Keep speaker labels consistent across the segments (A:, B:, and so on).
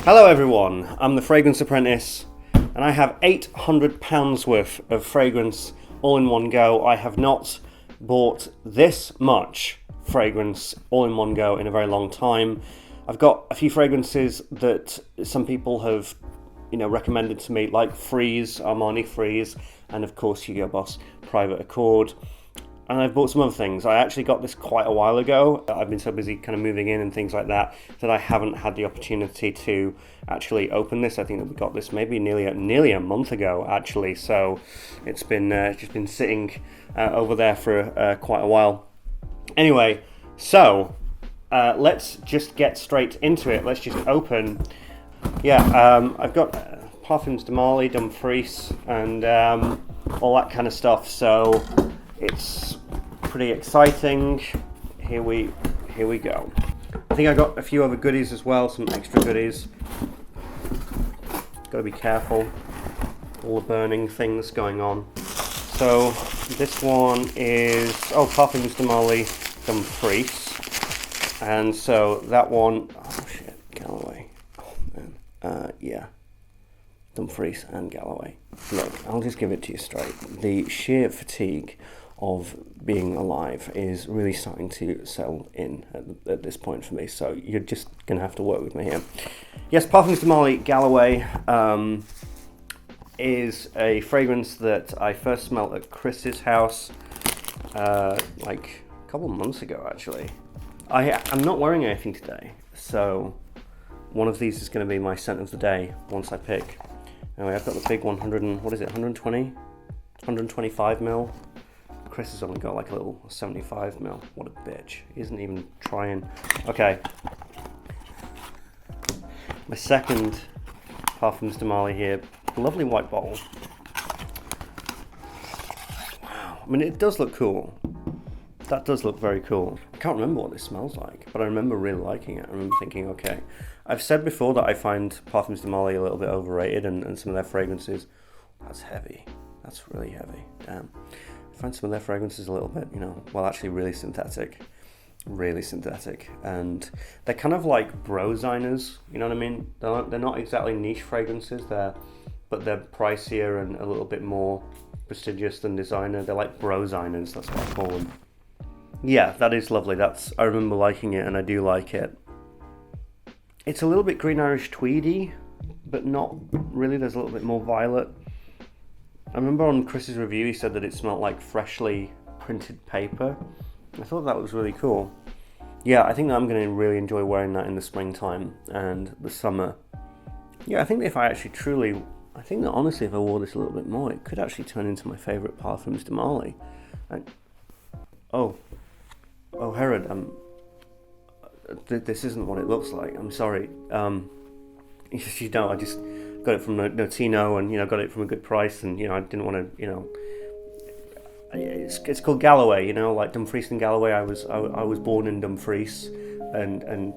A: Hello everyone, I'm the Fragrance Apprentice and I have £800 worth of fragrance all in one go. I have not bought this much fragrance all in one go in a very long time. I've got a few fragrances that some people have recommended to me, like Freeze, Armani Freeze, and of course Hugo Boss Private Accord. And I've bought some other things. I actually got this quite a while ago. I've been so busy kind of moving in and things like that I haven't had the opportunity to actually open this. I think that we got this maybe nearly a month ago actually. So it's been just been sitting over there for quite a while. Anyway, so let's just get straight into it. Let's just open. I've got Parfums de Marly, Dumfries, and all that kind of stuff. So it's pretty exciting. Here we go. I think I got a few other goodies as well, some extra goodies. Got to be careful, all the burning things going on. So this one is Parfums de Marly, Dumfries, and so that one, Galloway. Dumfries and Galloway. Look, I'll just give it to you straight. The sheer fatigue of being alive is really starting to settle in at this point for me, so you're just going to have to work with me here. Yes, Parfums de Marly Galloway is a fragrance that I first smelled at Chris's house like a couple of months ago actually. I'm not wearing anything today, so one of these is going to be my scent of the day once I pick. Anyway, I've got the big 125 mil. Chris has only got like a little 75 mil. What a bitch. He isn't even trying. Okay. My second Parfums de Marly here. Lovely white bottle. Wow. I mean, it does look cool. That does look very cool. I can't remember what this smells like, but I remember really liking it. I remember thinking, okay. I've said before that I find Parfums de Marly a little bit overrated, and some of their fragrances, that's heavy. That's really heavy. Damn. I find some of their fragrances a little bit, actually really synthetic, and they're kind of like broziners, you know what I mean? They're not exactly niche fragrances, but they're pricier and a little bit more prestigious than designer. They're like broziners, that's what I call them. Yeah, that is lovely. I remember liking it, and I do like it. It's a little bit Green Irish Tweedy, but not really. There's a little bit more violet. I remember on Chris's review he said that it smelled like freshly printed paper. I thought that was really cool. Yeah, I think that I'm going to really enjoy wearing that in the springtime and the summer. Yeah, I think that honestly if I wore this a little bit more, it could actually turn into my favourite Parfums de Marly. Herod, this isn't what it looks like. I'm sorry. I just got it from Notino, and got it from a good price, and I didn't want to, it's called Galloway, like Dumfries and Galloway. I was born in Dumfries, and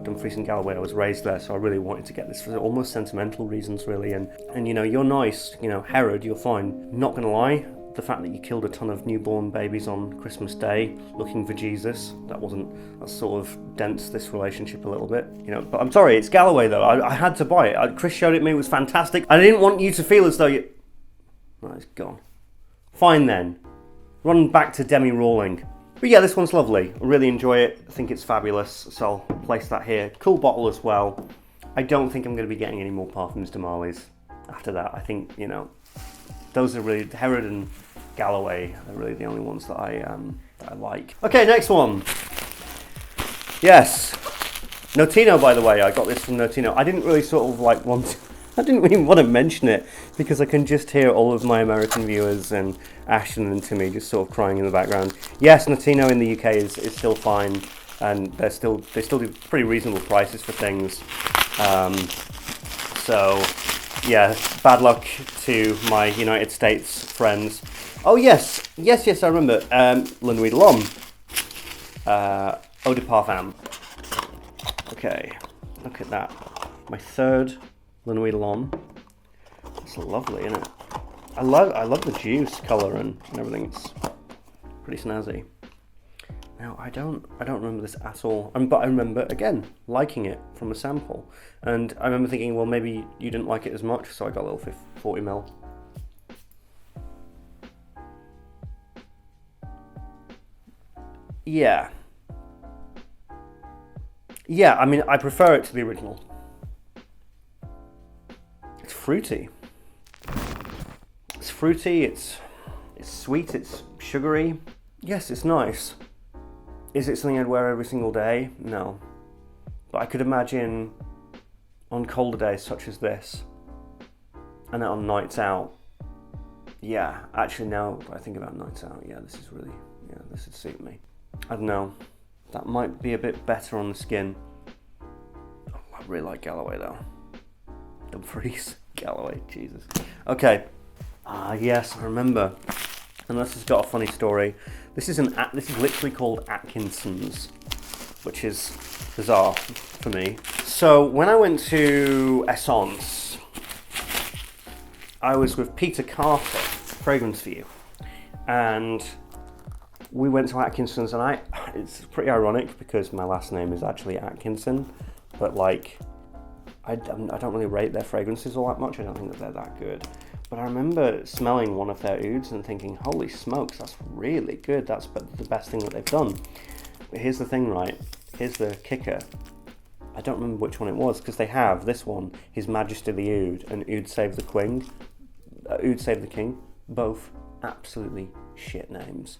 A: Dumfries and Galloway, I was raised there, so I really wanted to get this for almost sentimental reasons, really. And you're nice, Herod, you're fine. Not gonna lie, the fact that you killed a ton of newborn babies on Christmas Day looking for Jesus, that sort of dents this relationship a little bit, but I'm sorry, it's Galloway though. I had to buy it. Chris showed it me, it was fantastic. I didn't want you to feel as though it's gone. Fine then, run back to Demi Rawling. But yeah, this one's lovely. I really enjoy it. I think it's fabulous, so I'll place that here. Cool bottle as well. I don't think I'm going to be getting any more Parfums de Marlys after that. I think, those are really, Herod and Galloway are really the only ones that I like. Okay, next one. Yes, Notino, by the way. I got this from Notino. I didn't really I didn't really want to mention it because I can just hear all of my American viewers and Ashton and Timmy just sort of crying in the background. Yes, Notino in the UK is still fine, and they still do pretty reasonable prices for things. So yeah, bad luck to my United States friends. Oh yes, I remember. La Nuit de l'Homme. Eau de Parfum. Okay, look at that. My third La Nuit de l'Homme. It's lovely, isn't it? I love the juice colour and everything. It's pretty snazzy. Now I don't remember this at all, but I remember again liking it from a sample, and I remember thinking, well, maybe you didn't like it as much, so I got a little 40ml. Yeah. Yeah, I mean, I prefer it to the original. It's fruity. It's fruity, it's sweet, it's sugary. Yes, it's nice. Is it something I'd wear every single day? No. But I could imagine on colder days such as this, and then on nights out. Yeah, actually now I think about nights out, this would suit me. I don't know, that might be a bit better on the skin. Oh, I really like Galloway though. Dumfries, Galloway, Jesus. Okay, yes, I remember. And this has got a funny story. This is literally called Atkinsons, which is bizarre for me. So when I went to Essence, I was with Peter Carter, Fragrance for You, and we went to Atkinsons, and it's pretty ironic because my last name is actually Atkinson, but like, I don't really rate their fragrances all that much. I don't think that they're that good. But I remember smelling one of their ouds and thinking, holy smokes, that's really good. That's the best thing that they've done. But here's the thing, right? Here's the kicker. I don't remember which one it was, because they have this one, His Majesty the Oud, and Oud Save the King. Oud Save the King. Both absolutely shit names.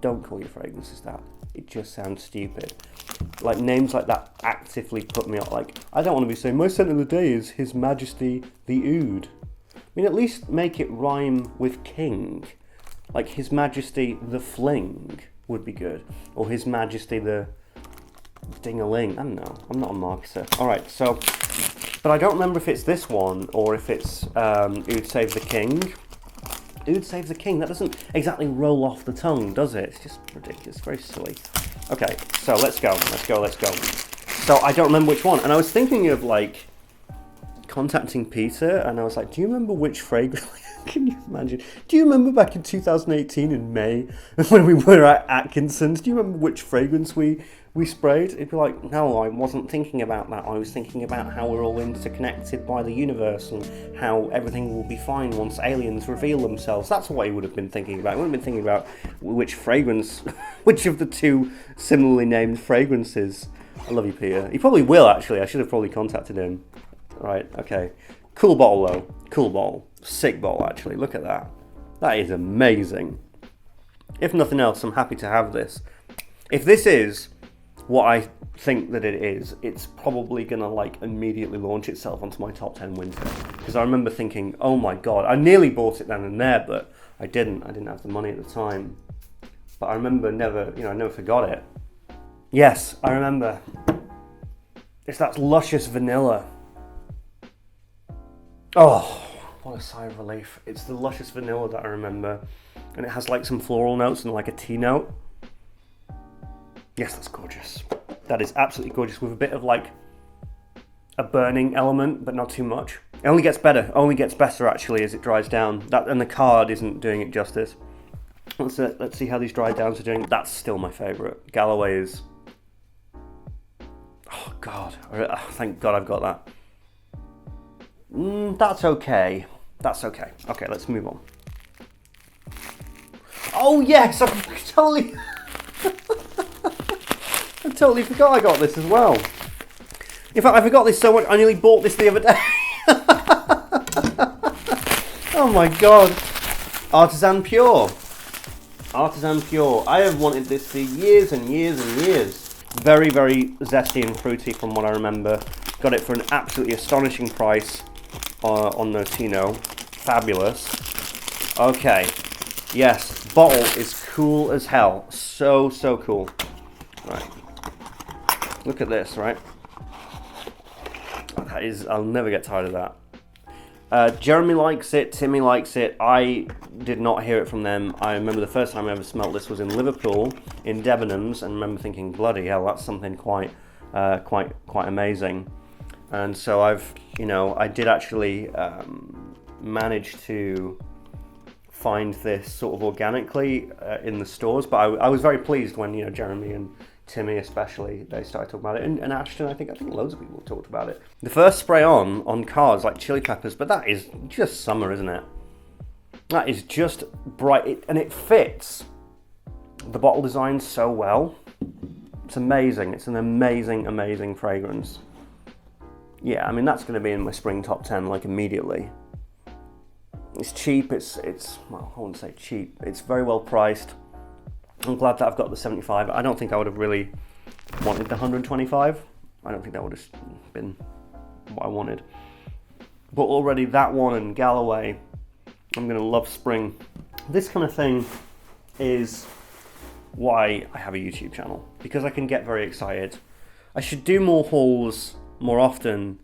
A: Don't call your fragrances that. It just sounds stupid. Like, names like that actively put me off. Like, I don't want to be saying, my scent of the day is His Majesty the Oud. I mean, at least make it rhyme with king. Like His Majesty the Fling would be good. Or His Majesty the Ding-a-ling. I don't know. I'm not a marketer. Alright, so... But I don't remember if it's this one or if it's Oud Save the King. Oud Save the King. That doesn't exactly roll off the tongue, does it? It's just ridiculous. It's very silly. Okay, so let's go. So I don't remember which one. And I was thinking of, like, contacting Peter, and I was like, do you remember which fragrance? Can you imagine? Do you remember back in 2018 in May when we were at Atkinsons? Do you remember which fragrance we sprayed? It'd be like, no, I wasn't thinking about that. I was thinking about how we're all interconnected by the universe and how everything will be fine once aliens reveal themselves. That's what he would have been thinking about. He wouldn't have been thinking about which fragrance, which of the two similarly named fragrances. I love you, Peter. He probably will, actually. I should have probably contacted him. Right, okay. Cool bottle, though. Cool bottle. Sick bottle, actually. Look at that. That is amazing. If nothing else, I'm happy to have this. If this is what I think that it is, it's probably going to, like, immediately launch itself onto my top 10 winter. Because I remember thinking, oh my god, I nearly bought it then and there, but I didn't. I didn't have the money at the time. But I remember I never forgot it. Yes, I remember. It's that luscious vanilla. Oh, what a sigh of relief. It's the luscious vanilla that I remember. And it has like some floral notes and like a tea note. Yes, that's gorgeous. That is absolutely gorgeous, with a bit of like a burning element, but not too much. It only gets better. Only gets better actually as it dries down. And the card isn't doing it justice. Let's see how these dry downs are doing. That's still my favourite. Galloway is... Oh god. Thank god I've got that. That's okay. That's okay. Okay, let's move on. Oh yes, I totally forgot I got this as well. In fact, I forgot this so much, I nearly bought this the other day. Oh my god. Artisan Pure. Artisan Pure. I have wanted this for years and years and years. Very, very zesty and fruity from what I remember. Got it for an absolutely astonishing price on Notino. Fabulous. Okay. Yes, bottle is cool as hell. So cool. Right. Look at this, right? That is, I'll never get tired of that. Jeremy likes it, Timmy likes it. I did not hear it from them. I remember the first time I ever smelled this was in Liverpool, in Debenhams, and remember thinking, bloody hell, that's something quite amazing. And so I did actually manage to find this sort of organically in the stores, but I was very pleased when, you know, Jeremy and Timmy especially, they started talking about it, and Ashton, I think loads of people talked about it. The first spray on cards like chili peppers, but that is just summer, isn't it? That is just bright, and it fits the bottle design so well. It's amazing. It's an amazing, amazing fragrance. Yeah, I mean, that's going to be in my spring top 10, like, immediately. It's cheap, it's well, I wouldn't say cheap. It's very well priced. I'm glad that I've got the 75. I don't think I would have really wanted the 125. I don't think that would have been what I wanted. But already that one and Galloway, I'm going to love spring. This kind of thing is why I have a YouTube channel, because I can get very excited. I should do more hauls more often,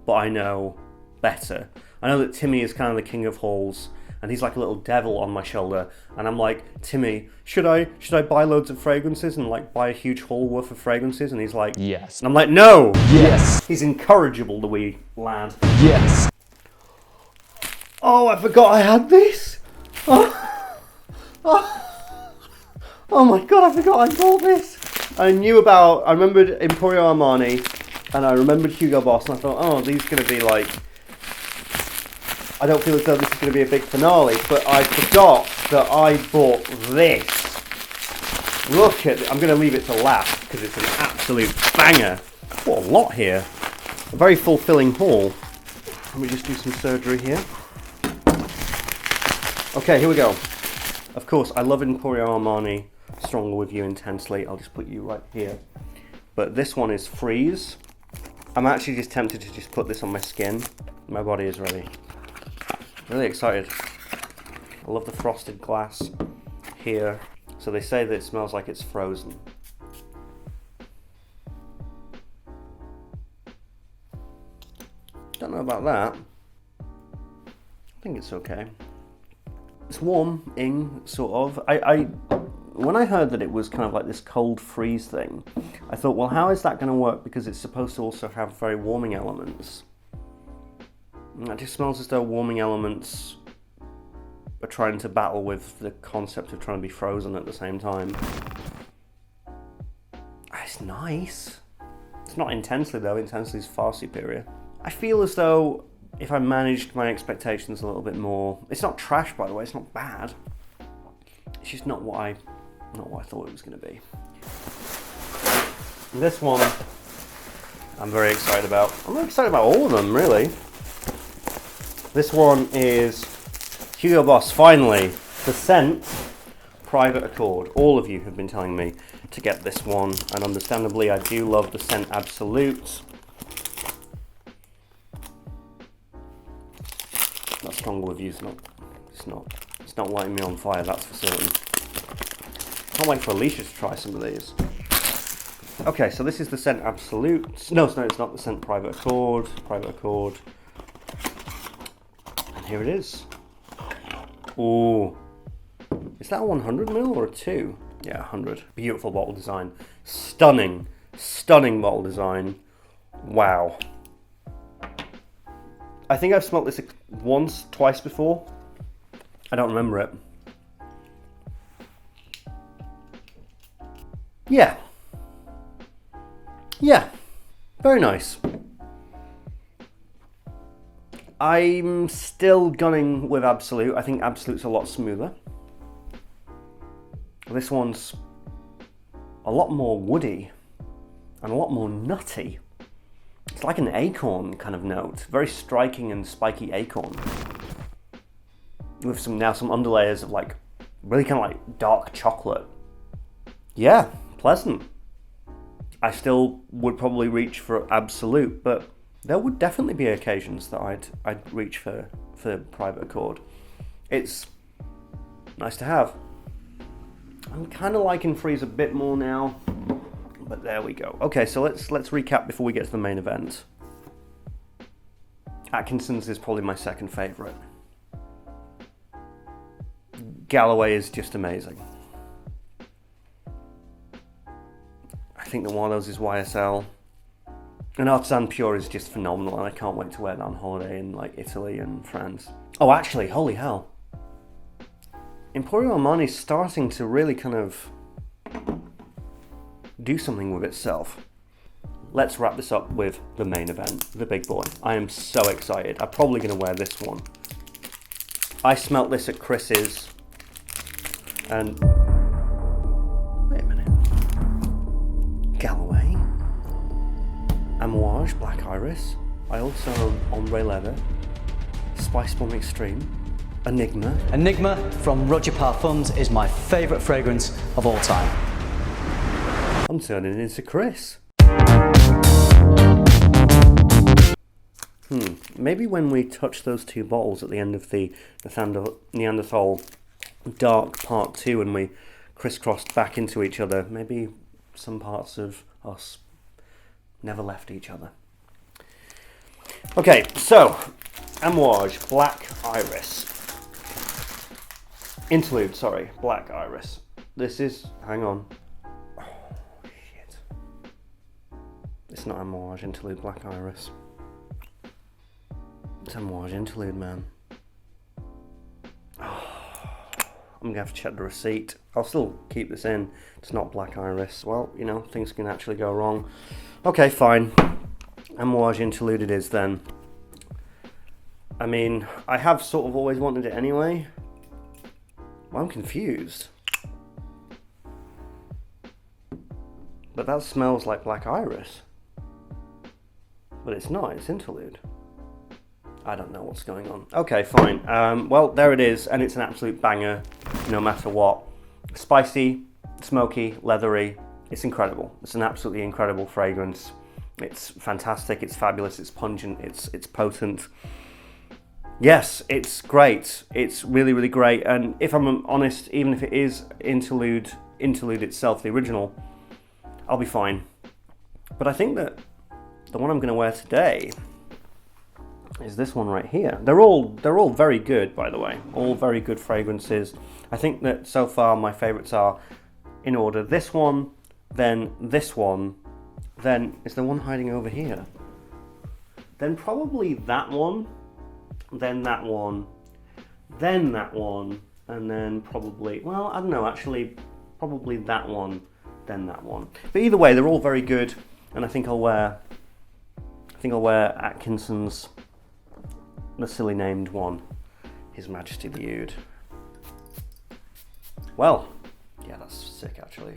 A: but I know better. I know that Timmy is kind of the king of hauls, and he's like a little devil on my shoulder, and I'm like, Timmy, should I buy loads of fragrances and like buy a huge haul worth of fragrances? And he's like, yes. And I'm like, no. Yes. He's incorrigible, the wee lad. Yes. Oh, I forgot I had this. Oh my god, I forgot I bought this. I remembered Emporio Armani, and I remembered Hugo Boss, and I thought, oh, these are going to be like, I don't feel as though this is going to be a big finale, but I forgot that I bought this. Look at it. I'm going to leave it to last because it's an absolute banger. What a lot here. A very fulfilling haul. Let me just do some surgery here. Okay, here we go. Of course, I love Emporio Armani. Stronger with You Intensely. I'll just put you right here. But this one is Freeze. I'm actually just tempted to just put this on my skin. My body is ready. Really excited. I love the frosted glass here. So they say that it smells like it's frozen. Don't know about that. I think it's okay. It's warming, sort of. When I heard that it was kind of like this cold freeze thing, I thought, well, how is that going to work? Because it's supposed to also have very warming elements. It just smells as though warming elements are trying to battle with the concept of trying to be frozen at the same time. It's nice. It's not Intensely though. Intensely is far superior. I feel as though if I managed my expectations a little bit more, it's not trash, by the way. It's not bad. It's just not what I thought it was going to be. This one, I'm very excited about. I'm very excited about all of them, really. This one is Hugo Boss, finally. The scent, Private Accord. All of you have been telling me to get this one, and understandably I do love the scent Absolute. Not Stronger With You, it's not lighting me on fire, that's for certain. Can't wait for Alicia to try some of these. Okay, so this is the scent Absolute. No, it's not the scent Private Accord. And here it is. Ooh. Is that a 100ml or a 2? Yeah, 100. Beautiful bottle design. Stunning bottle design. Wow. I think I've smelt this twice before. I don't remember it. Yeah, very nice. I'm still gunning with Absolute. I think Absolute's a lot smoother. This one's a lot more woody and a lot more nutty. It's like an acorn kind of note. Very striking and spiky acorn. With some underlayers of like, really kind of like dark chocolate. Yeah, pleasant. I still would probably reach for Absolute, but there would definitely be occasions that I'd reach for Private Accord. It's nice to have. I'm kind of liking Freeze a bit more now, but there we go. Okay, so let's recap before we get to the main event. Atkinsons is probably my second favourite. Galloway is just amazing. I think that one of those is YSL. And Artisan Pure is just phenomenal, and I can't wait to wear that on holiday in like Italy and France. Oh, actually, holy hell. Emporio Armani is starting to really kind of do something with itself. Let's wrap this up with the main event, the big boy. I am so excited. I'm probably going to wear this one. I smelt this at Chris's, and wait a minute. Galloway, Amouage Black Iris. I also own Ombre Leather, Spice Bomb Extreme, Enigma.
B: Enigma from Roger Parfums is my favourite fragrance of all time.
A: I'm turning into Chris. Maybe when we touch those two bottles at the end of the Neanderthal Dark Part 2 and we crisscrossed back into each other, maybe some parts of us never left each other. Okay, so Amouage Black Iris. Interlude, sorry, Black Iris. This is, hang on. Oh, shit. It's not Amouage Interlude Black Iris. It's Amouage Interlude, man. I'm gonna have to check the receipt. I'll still keep this in. It's not Black Iris. Well, you know, things can actually go wrong. Okay, fine. Amouage Interlude it is then. I mean, I have sort of always wanted it anyway. Well, I'm confused. But that smells like Black Iris. But it's not, it's Interlude. I don't know what's going on. Okay, fine. Well, there it is, and it's an absolute banger, no matter what. Spicy, smoky, leathery. It's incredible. It's an absolutely incredible fragrance. It's fantastic, it's fabulous, it's pungent, it's potent. Yes, it's great. It's really, really great. And if I'm honest, even if it is Interlude itself, the original, I'll be fine. But I think that the one I'm going to wear today is this one right here. They're all very good, by the way. All very good fragrances. I think that so far my favorites are in order. This one, then this one, then is the one hiding over here. Then probably that one, then that one, then that one, and then probably, well, I don't know, actually, probably that one, then that one. But either way, they're all very good, and I think I'll wear Atkinsons, the silly named one, His Majesty the Oud. Well, yeah, that's sick actually.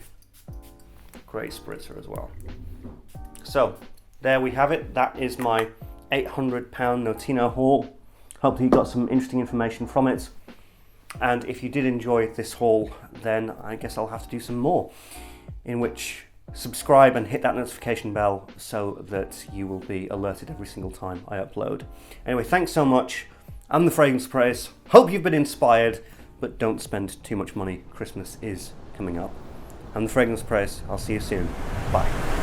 A: Great spritzer as well. So, there we have it. That is my £800 Notino haul. Hopefully you got some interesting information from it. And if you did enjoy this haul, then I guess I'll have to do some more, in which subscribe and hit that notification bell so that you will be alerted every single time I upload. Anyway, thanks so much. I'm the Fragrance Praise. Hope you've been inspired, but don't spend too much money. Christmas is coming up. I'm the Fragrance Praise. I'll see you soon. Bye.